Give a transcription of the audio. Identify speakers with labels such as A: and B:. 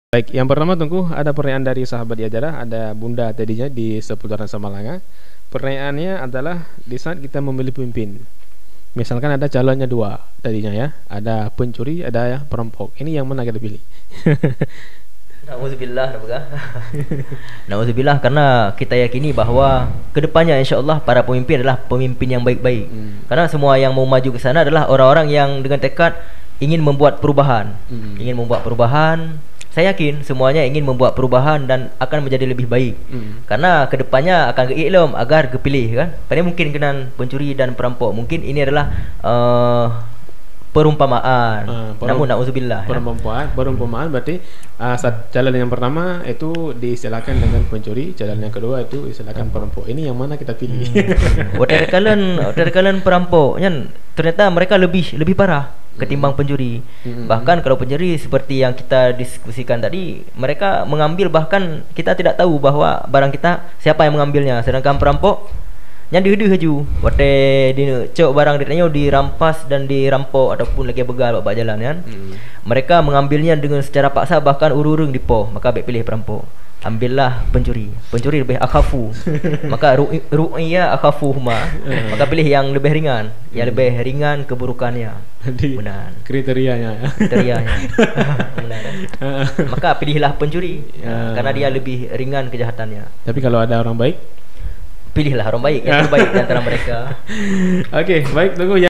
A: Baik, yang pertama tunggu ada pertanyaan dari sahabat Diajarah, ada Bunda tadinya di seputaran Samalanga. Pertanyaannya adalah di saat kita memilih pemimpin, misalkan ada calonnya dua tadinya ya, ada pencuri, ada ya perampok. Ini yang mana kita pilih?
B: Nauzubillah, nauzubillah, karena kita yakini bahwa kedepannya insya-Allah para pemimpin adalah pemimpin yang baik-baik. Karena semua yang mau maju ke sana adalah orang-orang yang dengan tekad ingin membuat perubahan, ingin membuat perubahan. Saya yakin semuanya ingin membuat perubahan dan akan menjadi lebih baik. Karena kedepannya akan keiklam agar kepilih kan. Pada mungkin kenan pencuri dan perampok. Mungkin ini adalah perumpamaan. Namun nauzubillah.
A: Perumpamaan berarti jalan yang pertama itu diistilahkan dengan pencuri, jalan yang kedua itu diistilahkan perampok. Ini yang mana kita pilih?
B: Kalian perampoknya ternyata mereka lebih parah ketimbang pencuri. Bahkan kalau pencuri seperti yang kita diskusikan tadi, mereka mengambil bahkan kita tidak tahu bahwa barang kita siapa yang mengambilnya. Sedangkan perampok yang dihadu haju wate cok barang ditanya dirampas dan dirampok ataupun lagi begal bawa jalan kan. Mereka mengambilnya dengan secara paksa bahkan urung-urung dipo. Maka baik pilih perampok. Ambillah pencuri. Pencuri lebih akhafu. Maka ru'iyya akhafuhuma. Maka pilih yang lebih ringan, yang lebih ringan keburukannya. Benar.
A: Kriterianya.
B: Benar. Maka pilihlah pencuri karena dia lebih ringan kejahatannya.
A: Tapi kalau ada orang baik,
B: pilihlah orang baik yang terbaik di antara mereka.
A: Oke, baik, tunggu ya.